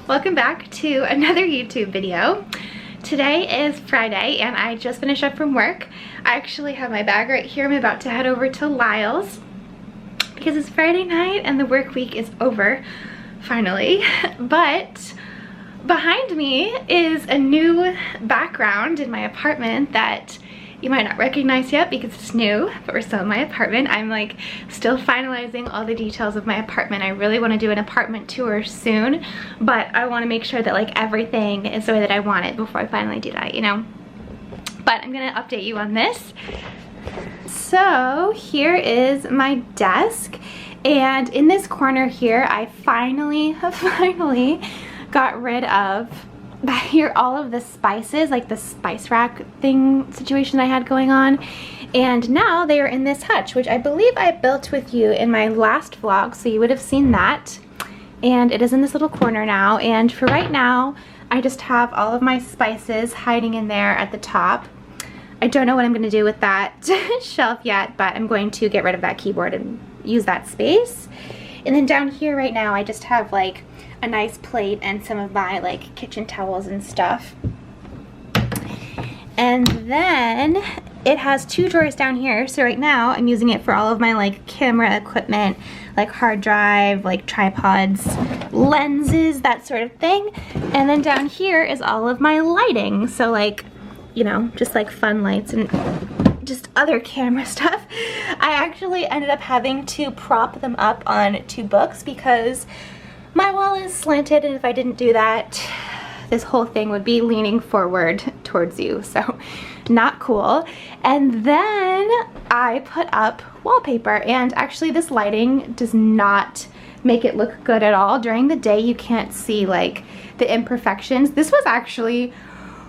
Welcome back to another YouTube video. Today is Friday and I just finished up from work. I actually have my bag right here. I'm about to head over to Lyle's because it's Friday night and the work week is over, finally. But behind me is a new background in my apartment that you might not recognize yet because it's new, but we're still in my apartment. I'm like still finalizing all the details of my apartment. I really want to do an apartment tour soon, but I want to make sure that like everything is the way that I want it before I finally do that, you know? But I'm gonna update you on this. So here is my desk, and in this corner here, I finally got rid of back here all of the spices, like the spice rack thing situation I had going on, and now they are in this hutch, which I believe I built with you in my last vlog, so you would have seen that. And it is in this little corner now, and for right now I just have all of my spices hiding in there at the top. I don't know what I'm going to do with that shelf yet, but I'm going to get rid of that keyboard and use that space. And then down here right now I just have like a nice plate and some of my like kitchen towels and stuff. And then it has two drawers down here, so right now I'm using it for all of my like camera equipment, like hard drive, like tripods, lenses, that sort of thing. And then down here is all of my lighting, so like, you know, just like fun lights and just other camera stuff. I actually ended up having to prop them up on two books because my wall is slanted, and if I didn't do that, this whole thing would be leaning forward towards you, so not cool. And then I put up wallpaper, and actually this lighting does not make it look good at all. During the day you can't see like the imperfections. This was actually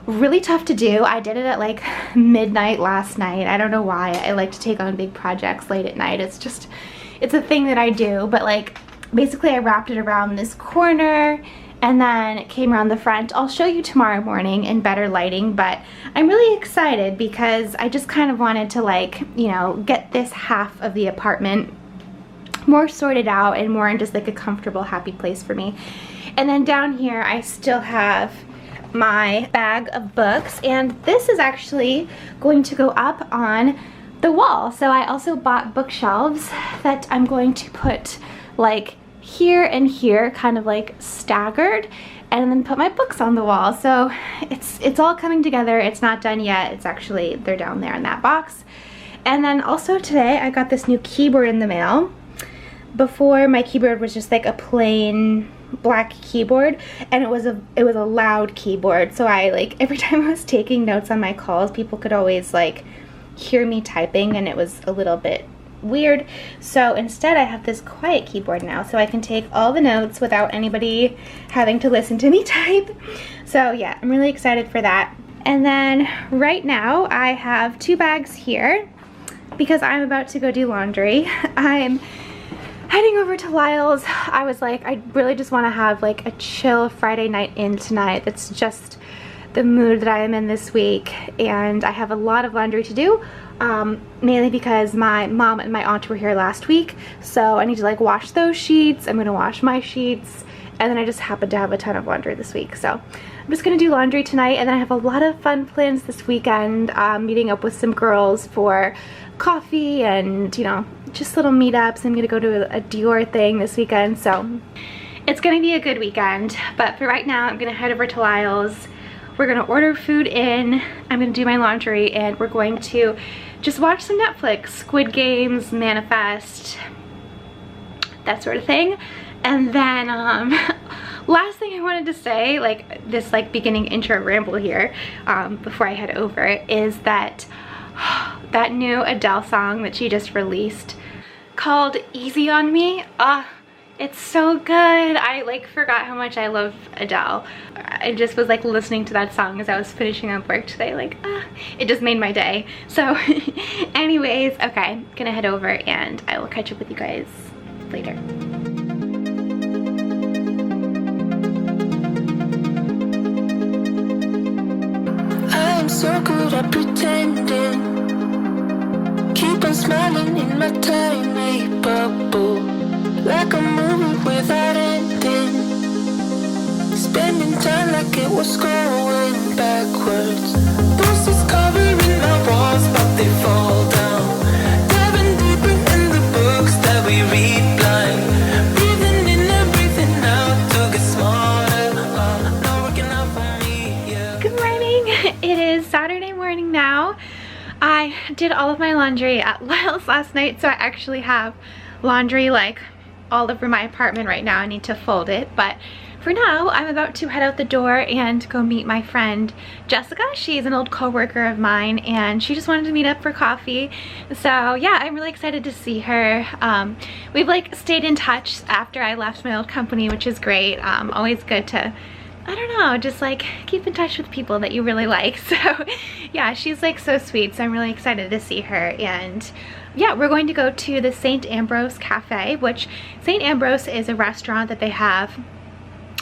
really tough to do. I did it at like midnight last night. I don't know why. I like to take on big projects late at night. It's a thing that I do, but like basically I wrapped it around this corner and then it came around the front. I'll show you tomorrow morning in better lighting, but I'm really excited because I just kind of wanted to like, you know, get this half of the apartment more sorted out and more in just like a comfortable, happy place for me. And then down here I still have my bag of books, and this is actually going to go up on the wall. So I also bought bookshelves that I'm going to put like here and here, kind of like staggered, and then put my books on the wall. So it's all coming together. It's not done yet. It's actually, they're down there in that box. And then also today I got this new keyboard in the mail. Before, my keyboard was just like a plain black keyboard, and it was a loud keyboard, so I like every time I was taking notes on my calls, people could always like hear me typing, and it was a little bit weird. So instead I have this quiet keyboard now, so I can take all the notes without anybody having to listen to me type. So yeah, I'm really excited for that. And then right now I have two bags here because I'm about to go do laundry. I'm heading over to Lyle's. I was like, I really just want to have like a chill Friday night in tonight. That's just the mood that I am in this week, and I have a lot of laundry to do, mainly because my mom and my aunt were here last week, so I need to like wash those sheets. I'm gonna wash my sheets, and then I just happen to have a ton of laundry this week, so I'm just gonna do laundry tonight. And then I have a lot of fun plans this weekend, meeting up with some girls for coffee and, you know, just little meetups. I'm gonna go to a Dior thing this weekend, so it's gonna be a good weekend. But for right now, I'm gonna head over to Lyle's. We're gonna order food in, I'm gonna do my laundry, and we're going to just watch some Netflix, Squid Games, Manifest, that sort of thing. And then last thing I wanted to say, like this like beginning intro ramble here, before I head over, is that that new Adele song that she just released called Easy on Me, it's so good. I like forgot how much I love Adele. I just was like listening to that song as I was finishing up work today, like it just made my day. So anyways, okay, gonna head over and I will catch up with you guys later. I'm so good at pretending, keep on smiling in my tiny bubble, like a movie without ending. spending time like it was going backwards. Posters covering our walls, but they fall down. Diving deeper in the books that we read blind. Breathing in and breathing out to get smarter. Not working out for me, yeah. Good morning. It is Saturday morning now. I did all of my laundry at Lyle's last night, so I actually have laundry like all over my apartment right now. I need to fold it, but for now I'm about to head out the door and go meet my friend Jessica. She's an old co-worker of mine and she just wanted to meet up for coffee. So yeah, I'm really excited to see her. We've like stayed in touch after I left my old company, which is great. Always good to, I don't know, just like keep in touch with people that you really like. So yeah, she's like so sweet, so I'm really excited to see her. And yeah, we're going to go to the Sant Ambrose cafe, which Sant Ambrose is a restaurant that they have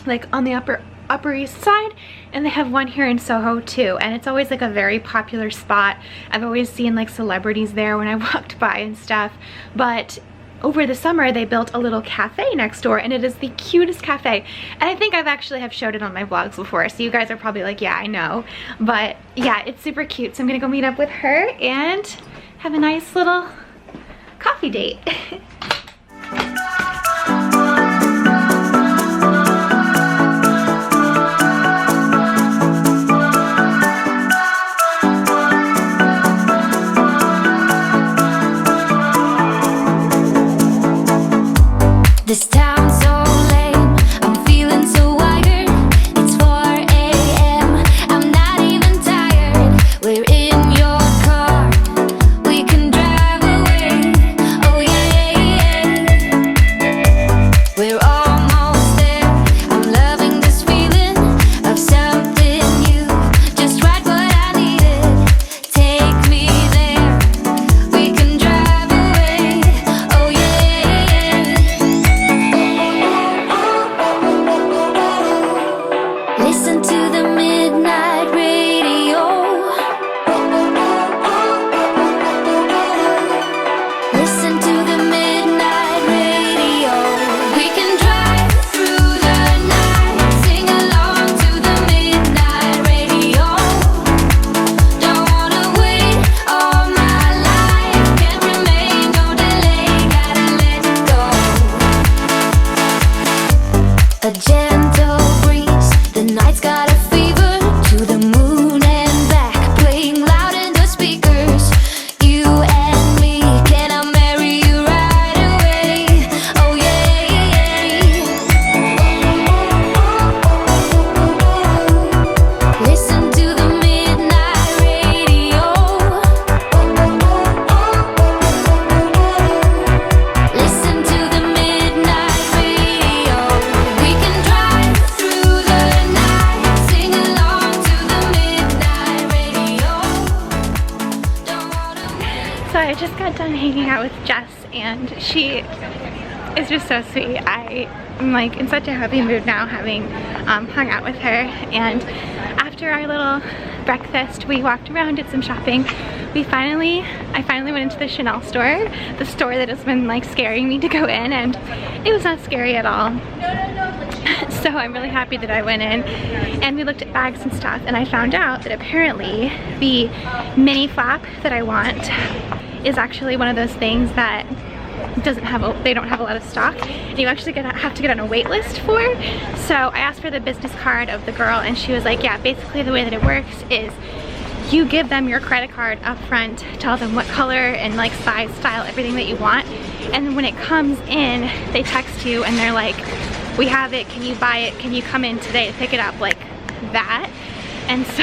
like on the upper east side, and they have one here in SoHo too, and it's always like a very popular spot. I've always seen like celebrities there when I walked by and stuff. But over the summer they built a little cafe next door, and it is the cutest cafe, and I think I've actually have showed it on my vlogs before, so you guys are probably like, yeah, I know. But yeah, it's super cute, so I'm gonna go meet up with her and have a nice little coffee date. This town's so lame, I'm feeling so wired. It's 4 AM, I'm not even tired. We're in your car, we can drive away. Oh yeah, we're almost there. I'm loving this feeling of something new. Just right what I needed. Take me there, we can drive away. Oh yeah. Listen to the midnight radio. Listen to the midnight radio. We can drive through the night, sing along to the midnight radio. Don't wanna wait all my life, can't remain, no delay, gotta let go. A gentle breeze, the night's got a fever, to the moon and back, playing loud in the speakers. You and me, can I marry you right away? Oh yeah. Listen to the midnight radio. Listen to the midnight radio. We can drive through the night, sing along to the midnight radio. Don't wanna wait. So I just got done hanging out with Jess, and she is just so sweet. I'm like in such a happy mood now, having hung out with her. And after our little breakfast, we walked around, did some shopping. I finally went into the Chanel store, the store that has been like scaring me to go in, and it was not scary at all. So I'm really happy that I went in, and we looked at bags and stuff, and I found out that apparently the mini flap that I want is actually one of those things that they don't have a lot of stock, and you actually have to get on a wait list for. So I asked for the business card of the girl, and she was like, yeah, basically the way that it works is you give them your credit card up front, tell them what color and like size, style, everything that you want, and then when it comes in, they text you and they're like, we have it, can you buy it, can you come in today to pick it up, like that. And so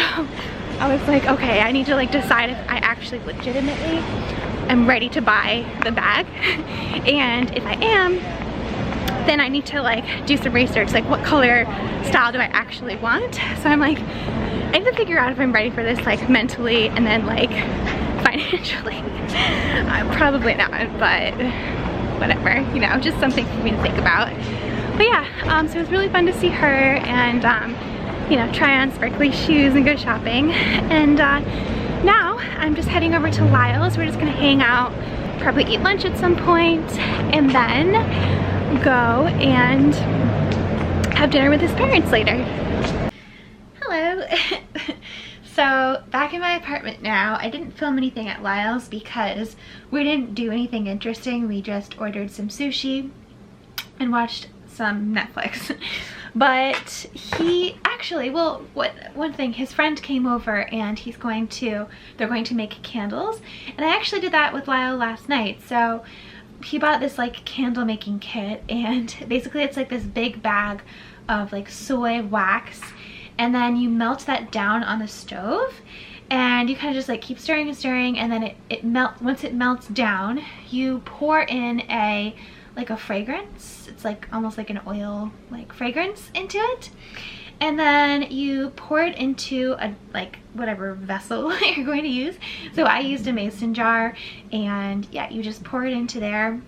I was like, okay, I need to like decide if I actually legitimately am ready to buy the bag. And if I am, then I need to like do some research, like what color style do I actually want. So I'm like, I need to figure out if I'm ready for this, like mentally and then like financially. Probably not, but whatever, you know, just something for me to think about. But yeah, so it was really fun to see her and you know, try on sparkly shoes and go shopping. And now I'm just heading over to Lyle's. We're just gonna hang out, probably eat lunch at some point, and then go and have dinner with his parents later. Hello. So back in my apartment now. I didn't film anything at Lyle's because we didn't do anything interesting. We just ordered some sushi and watched some Netflix. But he actually, well, one thing, his friend came over and they're going to make candles. And I actually did that with Lyle last night. So he bought this like candle making kit, and basically it's like this big bag of like soy wax, and then you melt that down on the stove, and you kind of just like keep stirring and stirring, and then it melts. Once it melts down, you pour in a fragrance. It's like almost like an oil like fragrance into it, and then you pour it into a like whatever vessel you're going to use. So I used a mason jar, and yeah, you just pour it into there,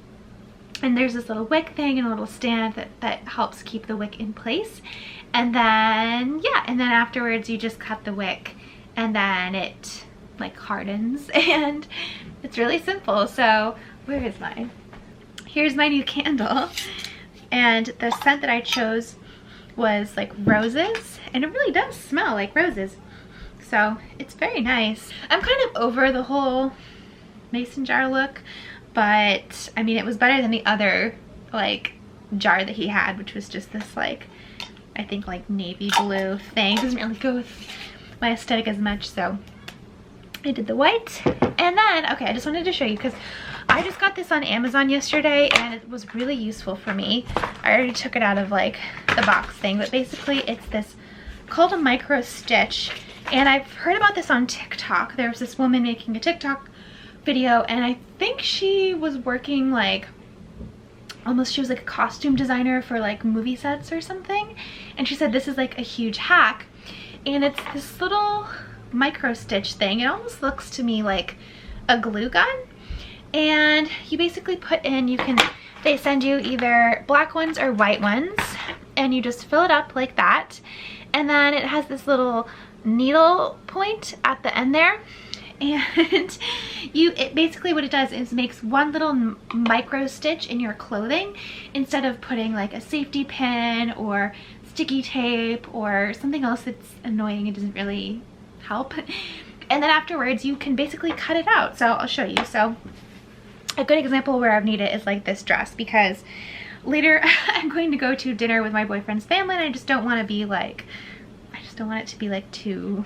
and there's this little wick thing and a little stand that helps keep the wick in place. And then yeah, and then afterwards you just cut the wick, and then it like hardens, and it's really simple. So where is mine? Here's my new candle, and the scent that I chose was like roses, and it really does smell like roses, so it's very nice. I'm kind of over the whole mason jar look, but I mean, it was better than the other like jar that he had, which was just this like, I think like navy blue thing. It doesn't really go with my aesthetic as much, so I did the white. And then, okay, I just wanted to show you because I just got this on Amazon yesterday, and it was really useful for me. I already took it out of like the box thing, but basically it's this called a micro stitch, and I've heard about this on TikTok. There was this woman making a TikTok video, and I think she was working like she was like a costume designer for like movie sets or something, and she said this is like a huge hack, and it's this little micro stitch thing. It almost looks to me like a glue gun, and you basically put in, they send you either black ones or white ones, and you just fill it up like that, and then it has this little needle point at the end there, and basically what it does is makes one little micro stitch in your clothing instead of putting like a safety pin or sticky tape or something else that's annoying. It doesn't really help. And then afterwards you can basically cut it out. So I'll show you. So a good example where I've needed it is like this dress, because later I'm going to go to dinner with my boyfriend's family, and I just don't want to be like, don't want it to be like too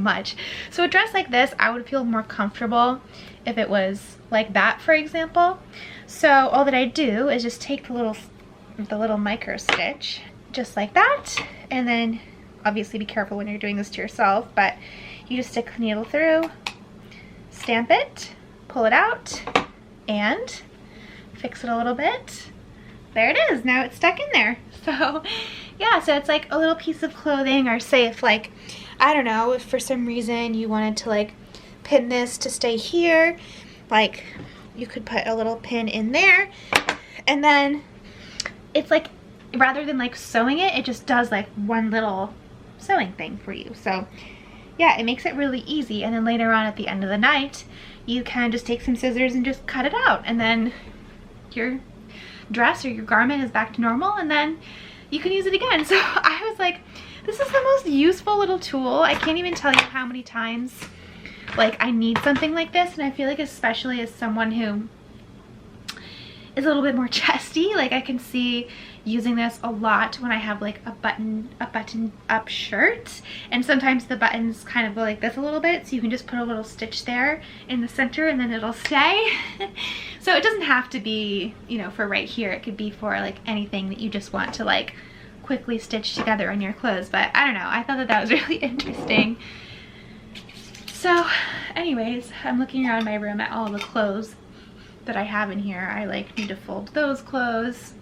much. So a dress like this, I would feel more comfortable if it was like that, for example. So all that I do is just take the little micro stitch just like that, and then obviously be careful when you're doing this to yourself, but you just stick the needle through, stamp it, pull it out, and fix it a little bit. There it is. Now it's stuck in there. So yeah, so it's like a little piece of clothing, or say if like, I don't know, if for some reason you wanted to like pin this to stay here, like you could put a little pin in there, and then it's like, rather than like sewing it, it just does like one little sewing thing for you. So yeah, it makes it really easy, and then later on at the end of the night, you can just take some scissors and just cut it out, and then your dress or your garment is back to normal, and then you can use it again. So I was like, this is the most useful little tool. I can't even tell you how many times like I need something like this, and I feel like especially as someone who is a little bit more chesty, like I can see using this a lot when I have like a button up shirt, and sometimes the buttons kind of go like this a little bit, so you can just put a little stitch there in the center and then it'll stay. So it doesn't have to be, you know, for right here. It could be for like anything that you just want to like quickly stitch together on your clothes. But I don't know, I thought that was really interesting. So anyways, I'm looking around my room at all the clothes that I have in here. I like need to fold those clothes.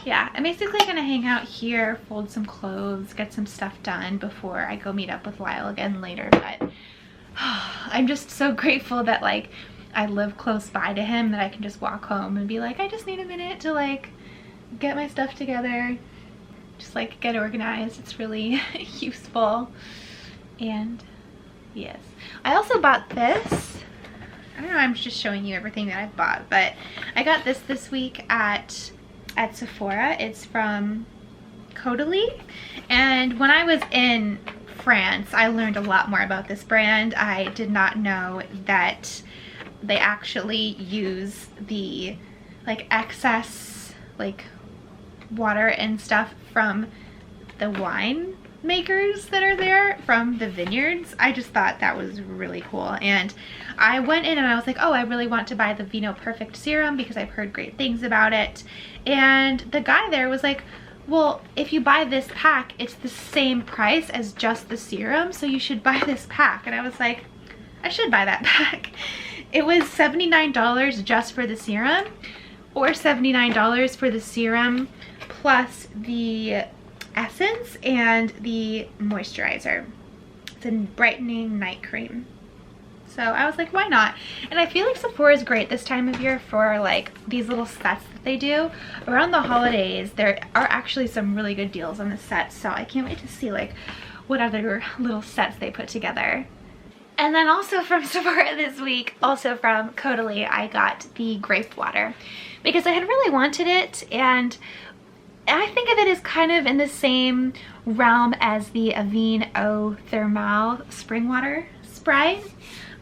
Yeah, I'm basically gonna hang out here, fold some clothes, get some stuff done before I go meet up with Lyle again later. But I'm just so grateful that like I live close by to him, that I can just walk home and be like, I just need a minute to like get my stuff together, just like get organized. It's really useful. And yes, I also bought this. I don't know, I'm just showing you everything that I bought, but I got this week at Sephora. It's from Caudalie. And when I was in France, I learned a lot more about this brand. I did not know that they actually use the like excess like water and stuff from the wine makers that are there, from the vineyards. I just thought that was really cool, and I went in and I was like, oh, I really want to buy the Vino Perfect serum because I've heard great things about it. And the guy there was like, well, if you buy this pack, it's the same price as just the serum, so you should buy this pack. And I was like, I should buy that pack. It was $79 just for the serum, or $79 for the serum plus the essence and the moisturizer. It's a brightening night cream. So I was like, why not? And I feel like Sephora is great this time of year for like these little sets that they do. Around the holidays, there are actually some really good deals on the sets, so I can't wait to see like what other little sets they put together. And then also from Sephora this week, also from Caudalie, I got the grape water because I had really wanted it, and I think of it as kind of in the same realm as the Avène Eau Thermale spring water spray,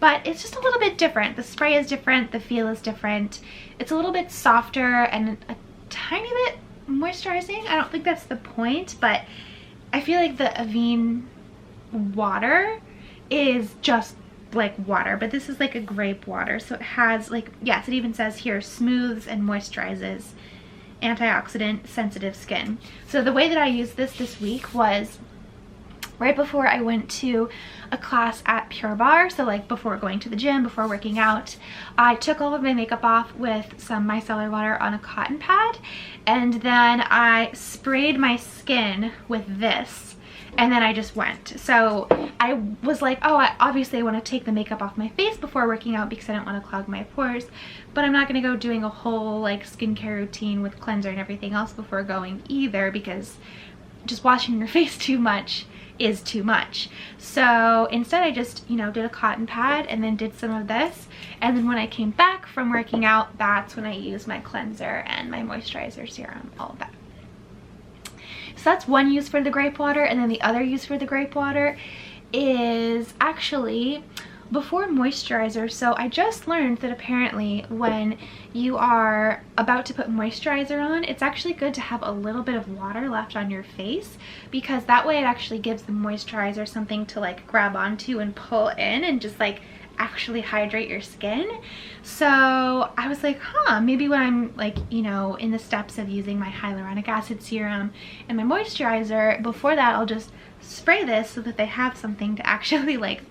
but it's just a little bit different. The spray is different, the feel is different. It's a little bit softer and a tiny bit moisturizing. I don't think that's the point, but I feel like the Avène water is just like water, but this is like a grape water, so it has like, yes, it even says here, smooths and moisturizes antioxidant sensitive skin. So the way that I used this week was right before I went to a class at Pure Barre, so like before going to the gym, before working out, I took all of my makeup off with some micellar water on a cotton pad, and then I sprayed my skin with this, and then I just went. So I was like, oh, obviously I want to take the makeup off my face before working out because I don't want to clog my pores, but I'm not going to go doing a whole like skincare routine with cleanser and everything else before going either, because just washing your face too much is too much. So instead I just, you know, did a cotton pad and then did some of this, and then when I came back from working out, that's when I used my cleanser and my moisturizer serum, all of that. So that's one use for the grape water, and then the other use for the grape water is actually before moisturizer. So I just learned that apparently when you are about to put moisturizer on, it's actually good to have a little bit of water left on your face, because that way it actually gives the moisturizer something to like grab onto and pull in and just like actually hydrate your skin. So I was like, huh, maybe when I'm like, you know, in the steps of using my hyaluronic acid serum and my moisturizer, before that I'll just spray this so that they have something to actually like,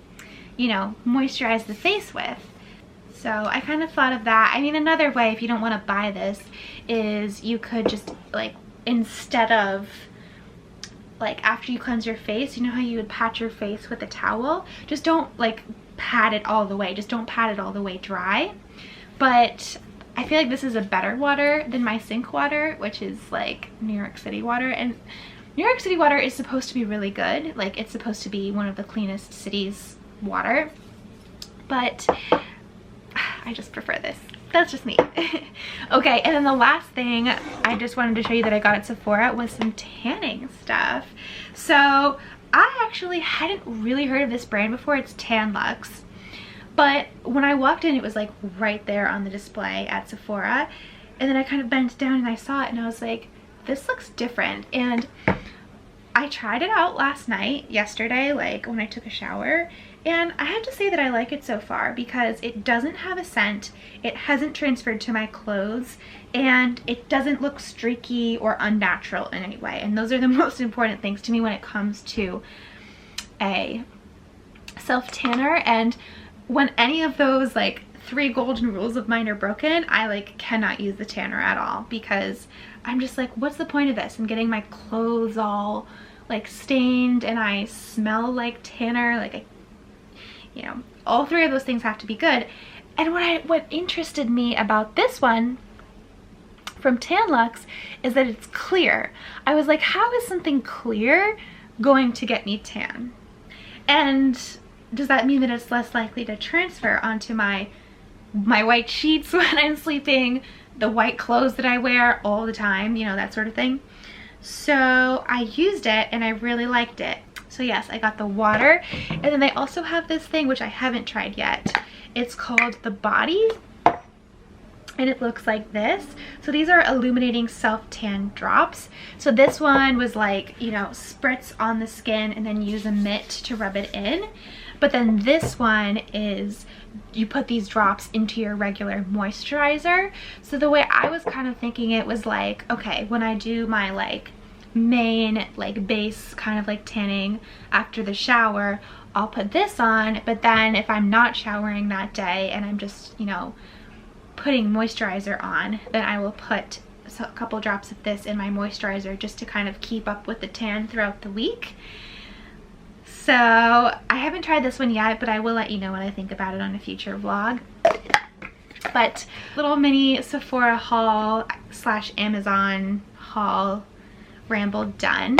you know, moisturize the face with. So I kind of thought of that. I mean, another way, if you don't want to buy this, is you could just like, instead of like after you cleanse your face, you know how you would pat your face with a towel? Just don't like pat it all the way. Just don't pat it all the way dry. But I feel like this is a better water than my sink water, which is like New York City water. And New York City water is supposed to be really good. Like, it's supposed to be one of the cleanest cities' water. But I just prefer this. That's just me. Okay, and then the last thing I just wanted to show you that I got at Sephora was some tanning stuff. So I actually hadn't really heard of this brand before. It's Tan Luxe. But when I walked in, it was like right there on the display at Sephora. And then I kind of bent down and I saw it and I was like, this looks different. And I tried it out last night, yesterday, like when I took a shower. And I have to say that I like it so far because it doesn't have a scent, it hasn't transferred to my clothes, and it doesn't look streaky or unnatural in any way. And those are the most important things to me when it comes to a self-tanner. And when any of those like 3 golden rules of mine are broken, I like cannot use the tanner at all, because I'm just like, what's the point of this? I'm getting my clothes all like stained and I smell like tanner, like you know, all 3 of those things have to be good. And what interested me about this one from Tan Luxe is that it's clear. I was like, how is something clear going to get me tan? And does that mean that it's less likely to transfer onto my white sheets when I'm sleeping, the white clothes that I wear all the time, you know, that sort of thing? So I used it and I really liked it. So yes, I got the water, and then they also have this thing which I haven't tried yet. It's called the Body, and it looks like this. So these are illuminating self-tan drops. So this one was like, you know, spritz on the skin and then use a mitt to rub it in. But then this one is, you put these drops into your regular moisturizer. So the way I was kind of thinking it was like, okay, when I do my like main like base kind of like tanning after the shower, I'll put this on, but then if I'm not showering that day and I'm just, you know, putting moisturizer on, then I will put a couple drops of this in my moisturizer just to kind of keep up with the tan throughout the week. So I haven't tried this one yet, but I will let you know what I think about it on a future vlog. But little mini Sephora haul / Amazon haul ramble done,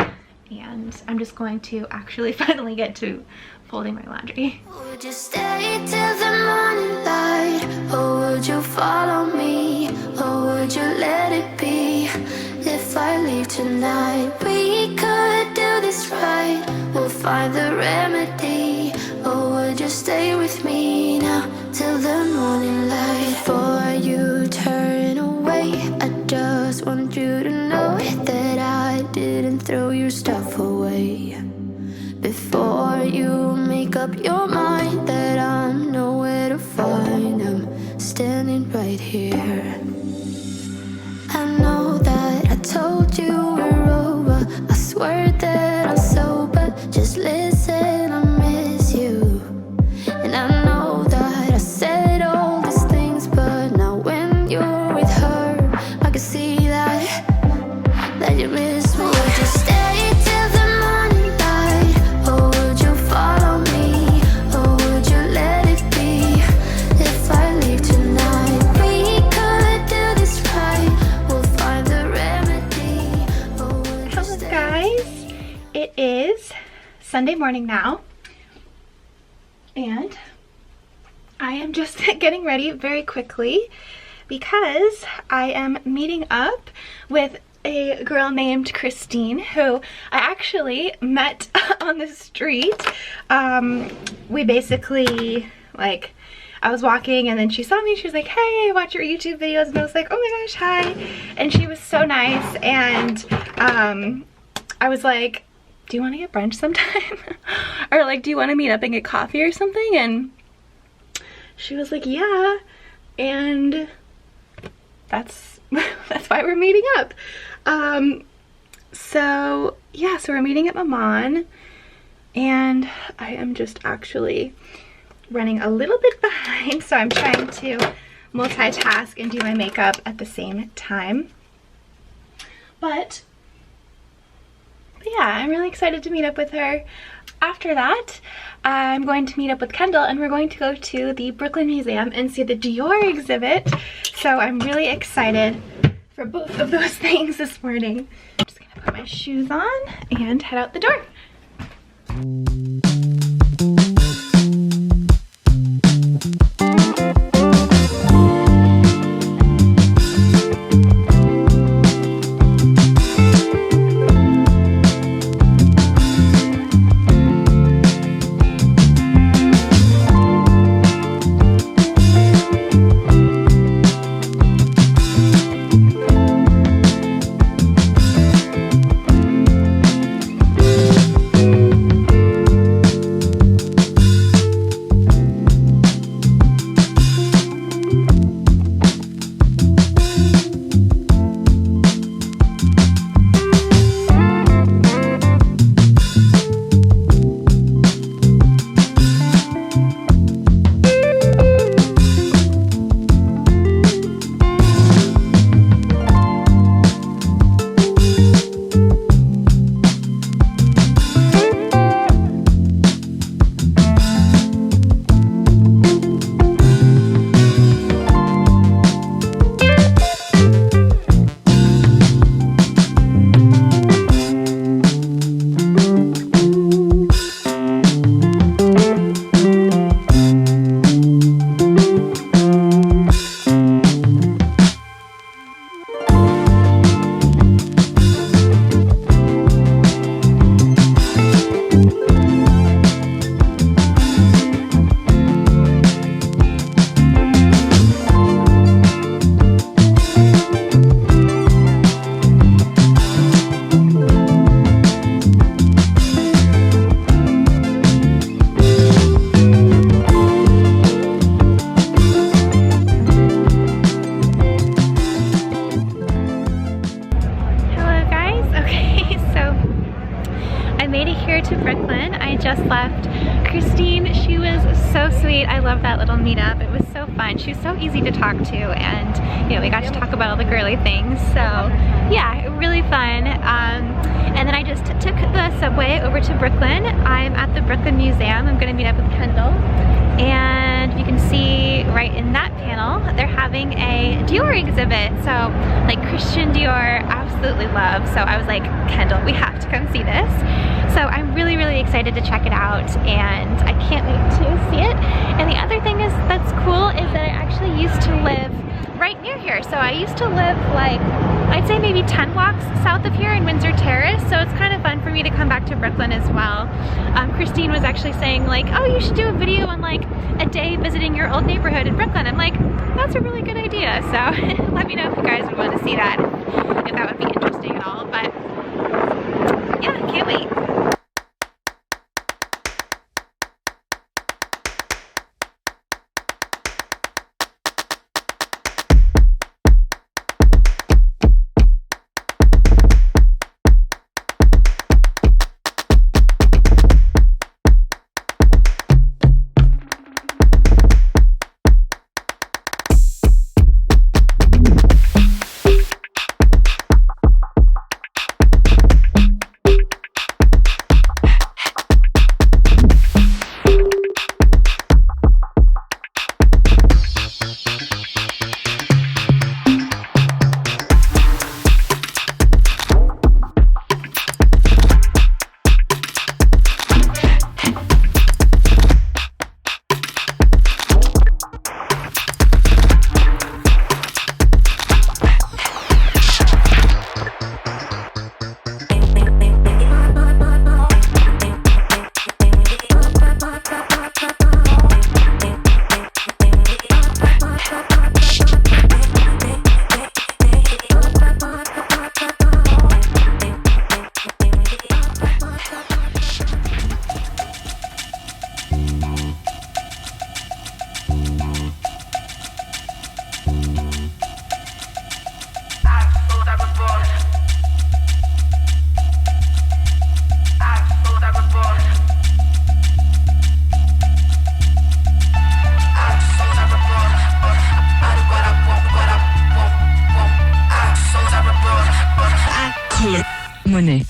and I'm just going to actually finally get to folding my laundry. Would you stay till the morning light, or would you follow me, or would you let it be? If I leave tonight, we could do this right. We'll find the remedy, or would you stay with me now till the morning light? Before you turn away, I just want you to know that I didn't throw your stuff away. Before you make up your mind that I'm nowhere to find, I'm standing right here. I know that I told you we're over, I swear that I'm sober, just listen, I miss you. And I know that I said all these things, but now when you're with her, I can see that you miss me. Would you stay till the morning light, or would you follow me, or would you let it be? If I leave tonight, we could do this right. We'll find the remedy. Hello guys, it is Sunday morning now, and I am just getting ready very quickly because I am meeting up with a girl named Christine, who I actually met on the street. We basically, like, I was walking and then she saw me, she was like, hey, I watch your YouTube videos, and I was like, oh my gosh, hi. And she was so nice, and I was like, do you want to get brunch sometime? Or like, do you want to meet up and get coffee or something? And she was like, yeah. And that's why we're meeting up. So yeah, so we're meeting at Maman, and I am just actually running a little bit behind, so I'm trying to multitask and do my makeup at the same time. But yeah, I'm really excited to meet up with her. After that, I'm going to meet up with Kendall, and we're going to go to the Brooklyn Museum and see the Dior exhibit. So I'm really excited for both of those things this morning. I'm just gonna put my shoes on and head out the door. way to Brooklyn. I just left. Christine, she was so sweet. I love that little meetup. It was so fun. She was so easy to talk to, and you know, we got to talk about all the girly things. So yeah, really fun. And then I just took the subway over to Brooklyn. I'm at the Brooklyn Museum. I'm gonna meet up with Kendall. And you can see right in that panel, they're having a Dior exhibit. So like Christian Dior, absolutely love. So I was like, Kendall, we have to come see this. So I'm really, really excited to check it out, and I can't wait to see it. And the other thing is that's cool is that I actually used to live right near here. So I used to live like, I'd say maybe 10 walks south of here in Windsor Terrace. So it's kind of fun for me to come back to Brooklyn as well. Christine was actually saying like, oh, you should do a video on like a day visiting your old neighborhood in Brooklyn. I'm like, that's a really good idea. So let me know if you guys would want to see that, if that would be interesting at all. But yeah, can't wait. Monnaie.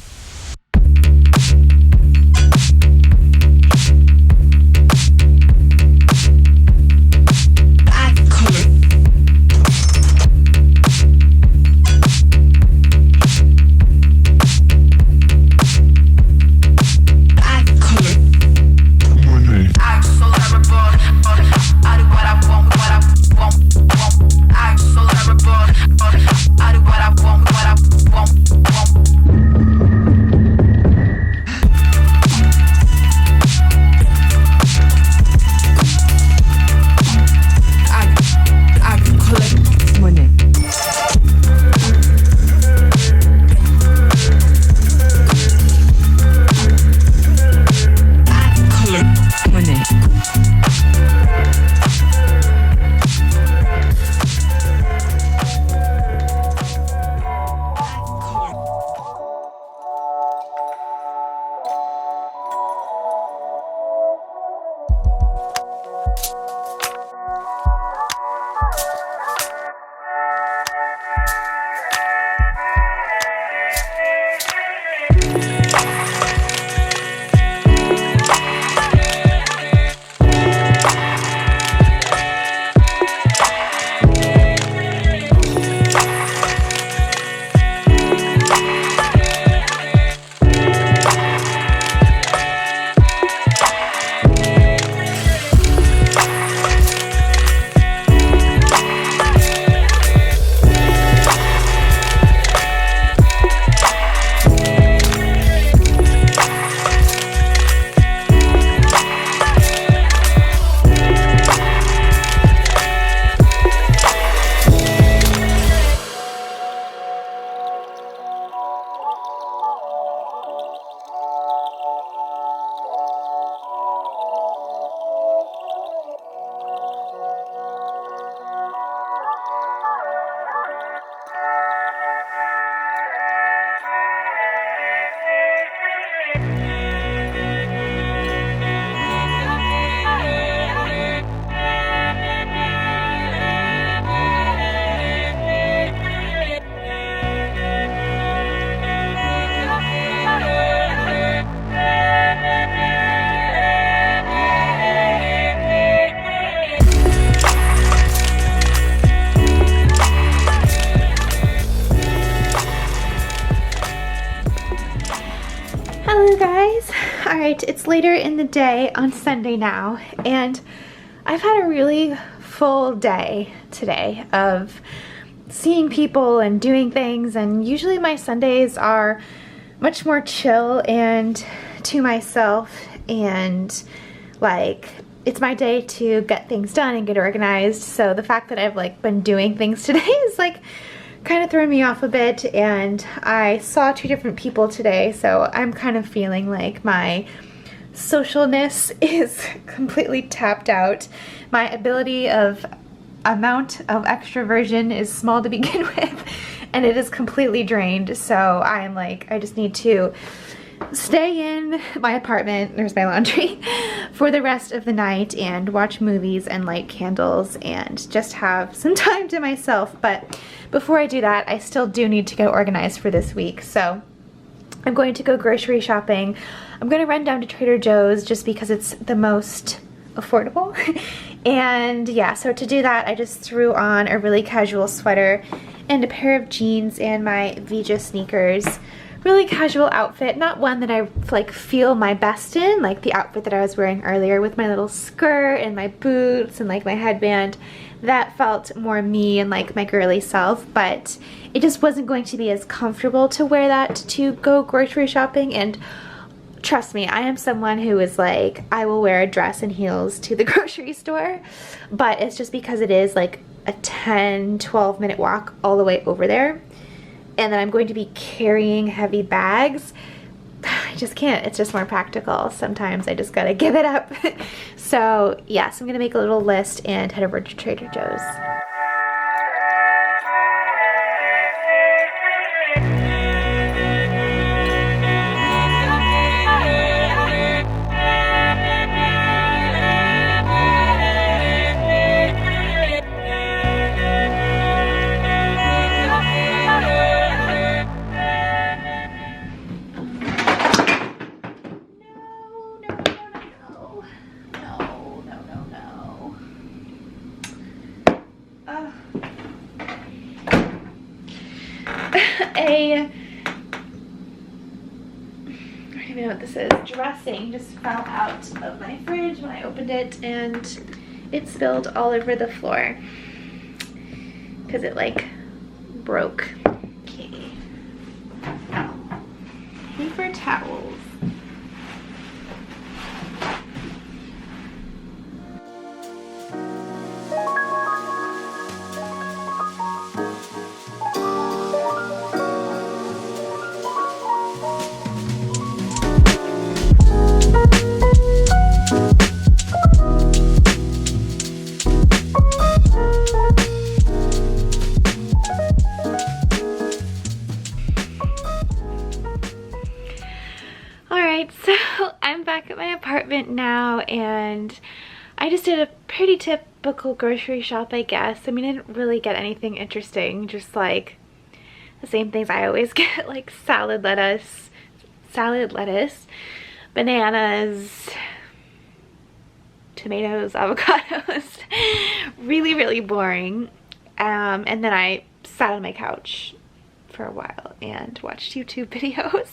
Hello guys. Alright, it's later in the day on Sunday now, and I've had a really full day today of seeing people and doing things, and usually my Sundays are much more chill and to myself, and like it's my day to get things done and get organized. So the fact that I've like been doing things today is like kind of thrown me off a bit, and I saw 2 different people today, so I'm kind of feeling like my socialness is completely tapped out. My amount of extroversion is small to begin with, and it is completely drained. So I'm like, I just need to stay in my apartment, there's my laundry, for the rest of the night and watch movies and light candles and just have some time to myself. But before I do that, I still do need to get organized for this week. So I'm going to go grocery shopping. I'm going to run down to Trader Joe's just because it's the most affordable. And yeah, so to do that, I just threw on a really casual sweater and a pair of jeans and my Vija sneakers. Really casual outfit, not one that I like feel my best in, like the outfit that I was wearing earlier with my little skirt and my boots and like my headband. That felt more me and like my girly self, but it just wasn't going to be as comfortable to wear that to go grocery shopping. And trust me, I am someone who is like, I will wear a dress and heels to the grocery store, but it's just because it is like a 10-12 minute walk all the way over there, and then I'm going to be carrying heavy bags. I just can't. It's just more practical. Sometimes I just gotta give it up. So yes, I'm gonna make a little list and head over to Trader Joe's. I don't even know what this is. Dressing just fell out of my fridge when I opened it, and it spilled all over the floor because it like broke. Okay. Paper towels. So I'm back at my apartment now, and I just did a pretty typical grocery shop, I guess. I mean, I didn't really get anything interesting, just like the same things I always get, like salad lettuce, bananas, tomatoes, avocados. Really boring. And then I sat on my couch for a while and watched YouTube videos.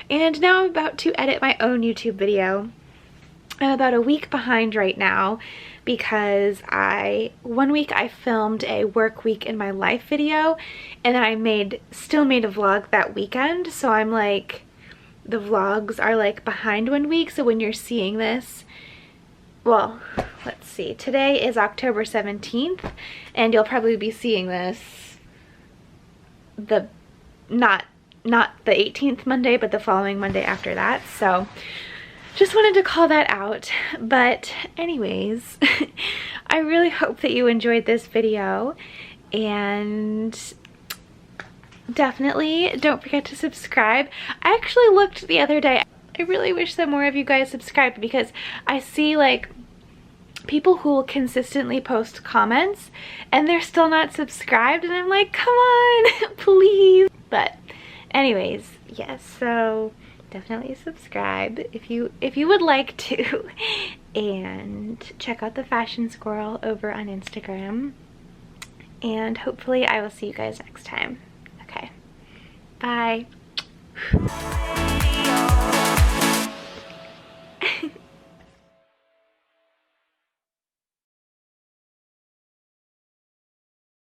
And now I'm about to edit my own YouTube video. I'm about a week behind right now because one week I filmed a work week in my life video, and then I still made a vlog that weekend. So I'm like, the vlogs are like behind 1 week. So when you're seeing this, well, let's see, today is October 17th, and you'll probably be seeing this not the 18th Monday, but the following Monday after that. So just wanted to call that out. But anyways, I really hope that you enjoyed this video, and definitely don't forget to subscribe. I actually looked the other day. I really wish that more of you guys subscribed, because I see like people who will consistently post comments and they're still not subscribed, and I'm like, come on, please. But anyways, yes, so definitely subscribe if you would like to, and check out the Fashion Squirrel over on Instagram, and hopefully I will see you guys next time. Okay, bye.